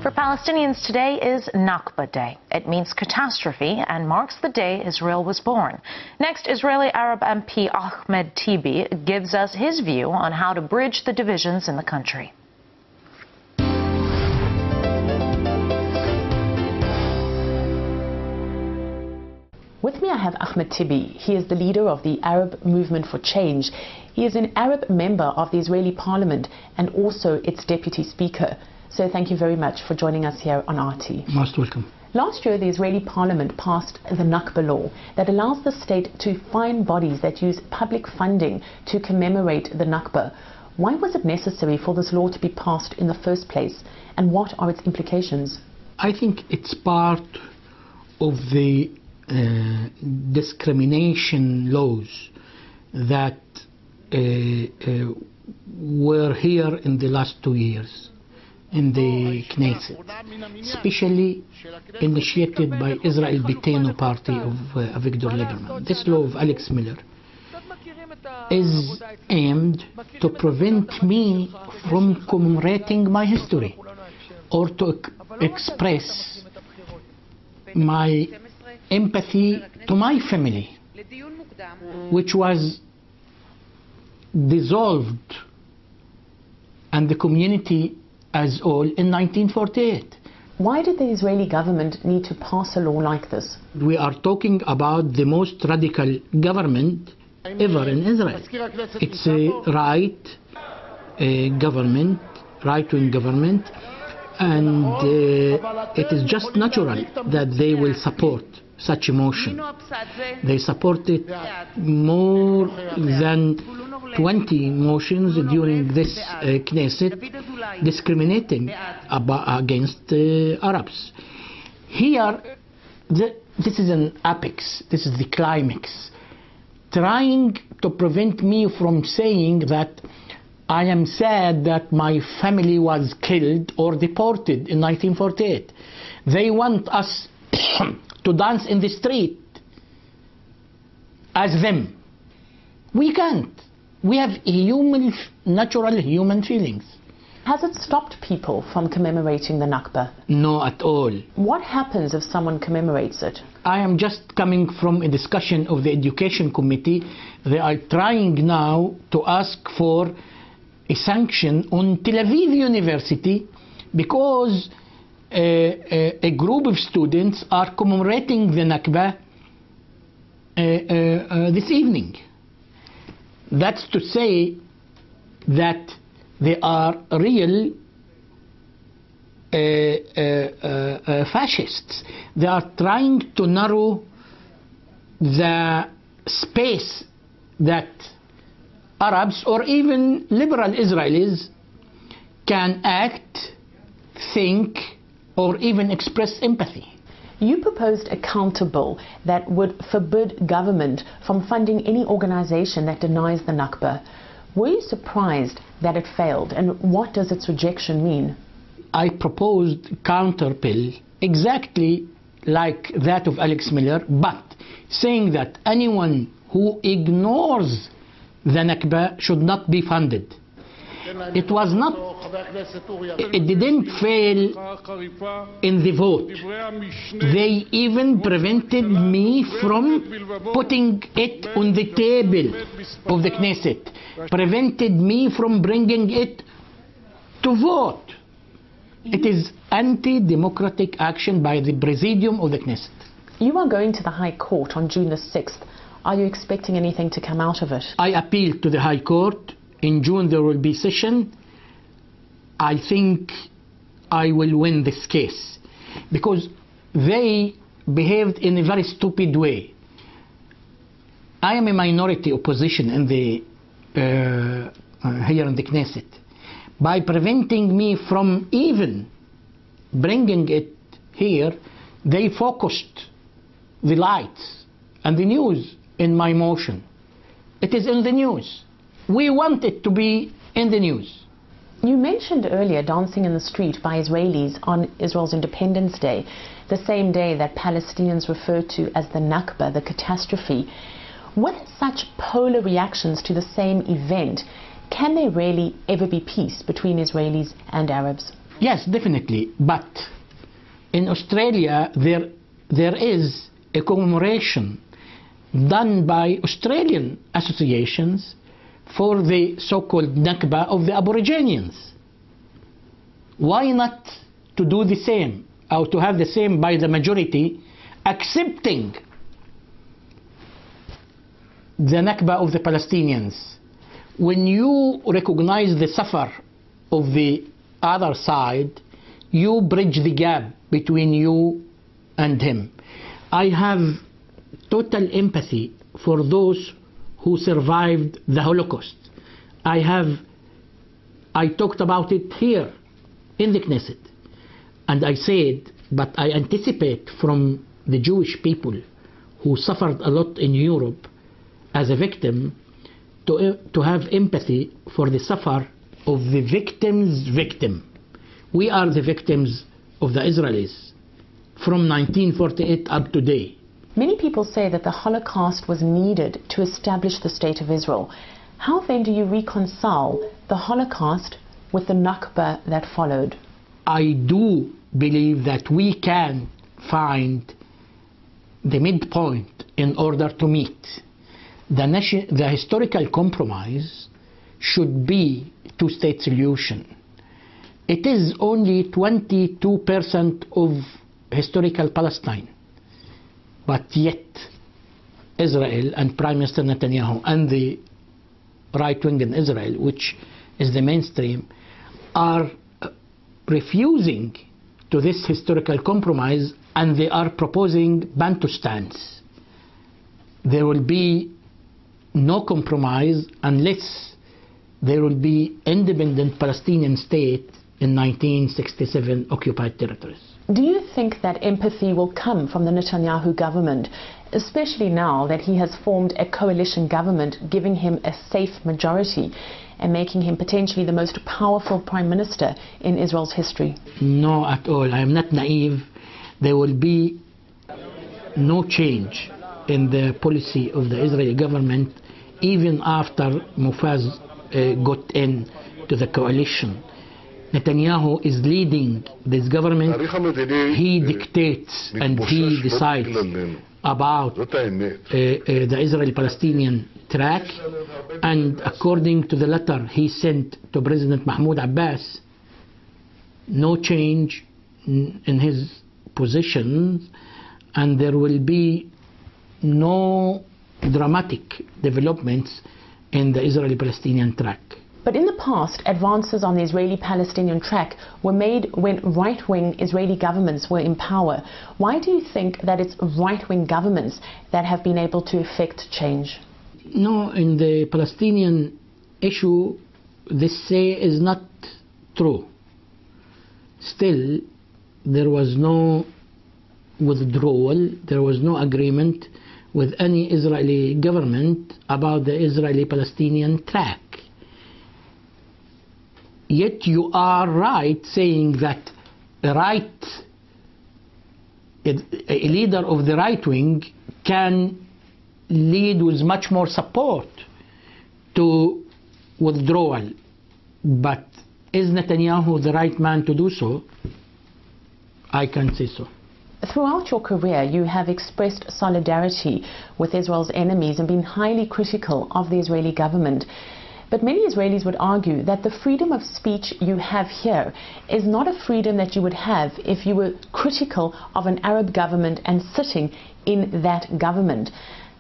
For Palestinians, today is Nakba Day. It means catastrophe and marks the day Israel was born. Next, Israeli Arab MP Ahmad Tibi gives us his view on how to bridge the divisions in the country. With me I have Ahmad Tibi. He is the leader of the Arab Movement for Change. He is an Arab member of the Israeli Parliament and also its deputy speaker. So thank you very much for joining us here on RT. Most welcome. Last year, the Israeli Parliament passed the Nakba Law that allows the state to fine bodies that use public funding to commemorate the Nakba. Why was it necessary for this law to be passed in the first place, and what are its implications? I think it's part of the discrimination laws that were here in the last 2 years in the Knesset, especially initiated by Israel Beitenu party of Avigdor Lieberman. This law of Alex Miller is aimed to prevent me from commemorating my history or to express my empathy to my family, which was dissolved, and the community as all in 1948. Why did the Israeli government need to pass a law like this? We are talking about the most radical government ever in Israel. It's a right-wing government, and it is just natural that they will support such a motion. They supported more than 20 motions during this Knesset discriminating against Arabs. Here, this is an apex, this is the climax, trying to prevent me from saying that I am sad that my family was killed or deported in 1948. They want us to dance in the street as them. We can't. We have natural human feelings. Has it stopped people from commemorating the Nakba? No, at all. What happens if someone commemorates it? I am just coming from a discussion of the Education Committee. They are trying now to ask for a sanction on Tel Aviv University because a group of students are commemorating the Nakba this evening. That's to say that they are real fascists. They are trying to narrow the space that Arabs or even liberal Israelis can act, think, or even express empathy. You proposed a counter bill that would forbid government from funding any organization that denies the Nakba. Were you surprised that it failed, and what does its rejection mean? I proposed a counter bill exactly like that of Alex Miller, but saying that anyone who ignores the Nakba should not be funded. It was not, it didn't fail in the vote. They even prevented me from putting it on the table of the Knesset, prevented me from bringing it to vote. It is anti-democratic action by the Presidium of the Knesset. You are going to the High Court on June the 6th. Are you expecting anything to come out of it? I appealed to the High Court. In June there will be session. I think I will win this case because they behaved in a very stupid way. I am a minority opposition in the here in the Knesset. By preventing me from even bringing it here, they focused the lights and the news in my motion. It is in the news. We want it to be in the news. You mentioned earlier dancing in the street by Israelis on Israel's Independence Day, the same day that Palestinians refer to as the Nakba, the catastrophe. With such polar reactions to the same event, can there really ever be peace between Israelis and Arabs? Yes, definitely. But in Australia, there is a commemoration done by Australian associations for the so-called Nakba of the Aborigines. Why not to do the same, or to have the same by the majority, accepting the Nakba of the Palestinians? When you recognize the suffer of the other side, you bridge the gap between you and him. I have total empathy for those who survived the Holocaust. I talked about it here in the Knesset, and I said, but I anticipate from the Jewish people who suffered a lot in Europe as a victim to have empathy for the suffer of the victim's victim. We are the victims of the Israelis from 1948 up to today. Many people say that the Holocaust was needed to establish the State of Israel. How then do you reconcile the Holocaust with the Nakba that followed? I do believe that we can find the midpoint in order to meet. The historical compromise should be two-state solution. It is only 22% of historical Palestine. But yet, Israel and Prime Minister Netanyahu and the right wing in Israel, which is the mainstream, are refusing to this historical compromise, and they are proposing Bantustans. There will be no compromise unless there will be independent Palestinian state in 1967 occupied territories. Do you think that empathy will come from the Netanyahu government, especially now that he has formed a coalition government, giving him a safe majority and making him potentially the most powerful prime minister in Israel's history? No, at all. I am not naive. There will be no change in the policy of the Israeli government even after Mufaz got in to the coalition. Netanyahu is leading this government. He dictates and he decides about the Israeli-Palestinian track, and according to the letter he sent to President Mahmoud Abbas, no change in his positions, and there will be no dramatic developments in the Israeli-Palestinian track. But in the past, advances on the Israeli-Palestinian track were made when right-wing Israeli governments were in power. Why do you think that it's right-wing governments that have been able to effect change? No, in the Palestinian issue, this say is not true. Still, there was no withdrawal, there was no agreement with any Israeli government about the Israeli-Palestinian track. Yet you are right saying that a leader of the right wing can lead with much more support to withdrawal. But is Netanyahu the right man to do so? I can't say so. Throughout your career, you have expressed solidarity with Israel's enemies and been highly critical of the Israeli government. But many Israelis would argue that the freedom of speech you have here is not a freedom that you would have if you were critical of an Arab government and sitting in that government.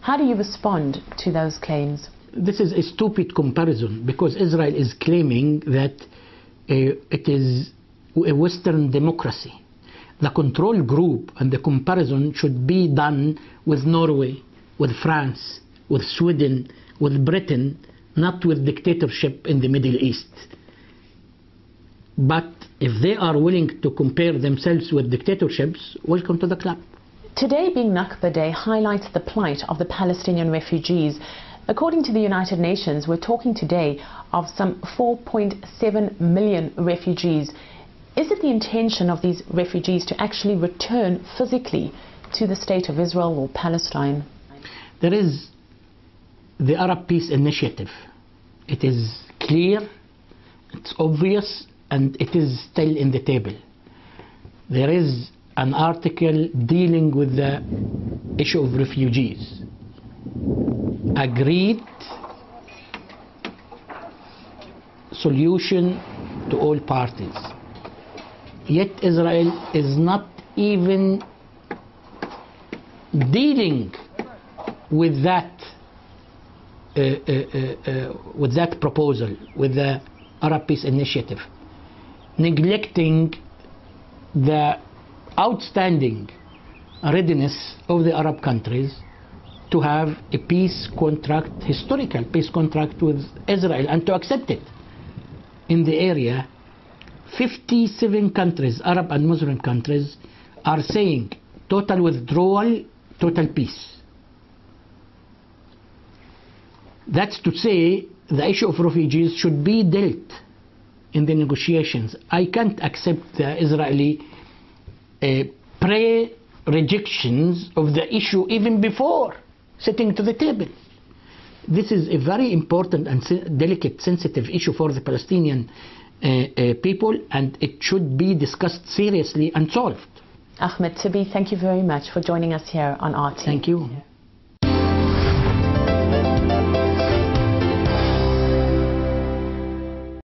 How do you respond to those claims? This is a stupid comparison, because Israel is claiming that it is a Western democracy. The control group and the comparison should be done with Norway, with France, with Sweden, with Britain, not with dictatorship in the Middle East. But if they are willing to compare themselves with dictatorships, welcome to the club. Today being Nakba Day highlights the plight of the Palestinian refugees. According to the United Nations, we're talking today of some 4.7 million refugees. Is it the intention of these refugees to actually return physically to the State of Israel or Palestine? There is the Arab Peace Initiative. It is clear, it's obvious, and it is still in the table. There is an article dealing with the issue of refugees. Agreed solution to all parties. Yet Israel is not even dealing with that proposal, with the Arab Peace Initiative, neglecting the outstanding readiness of the Arab countries to have a peace contract, historical peace contract with Israel, and to accept it. In the area, 57 countries, Arab and Muslim countries, are saying total withdrawal, total peace. That's to say the issue of refugees should be dealt in the negotiations. I can't accept the Israeli pre-rejections of the issue even before sitting to the table. This is a very important and delicate, sensitive issue for the Palestinian people, and it should be discussed seriously and solved. Ahmad Tibi, thank you very much for joining us here on RT. Thank you.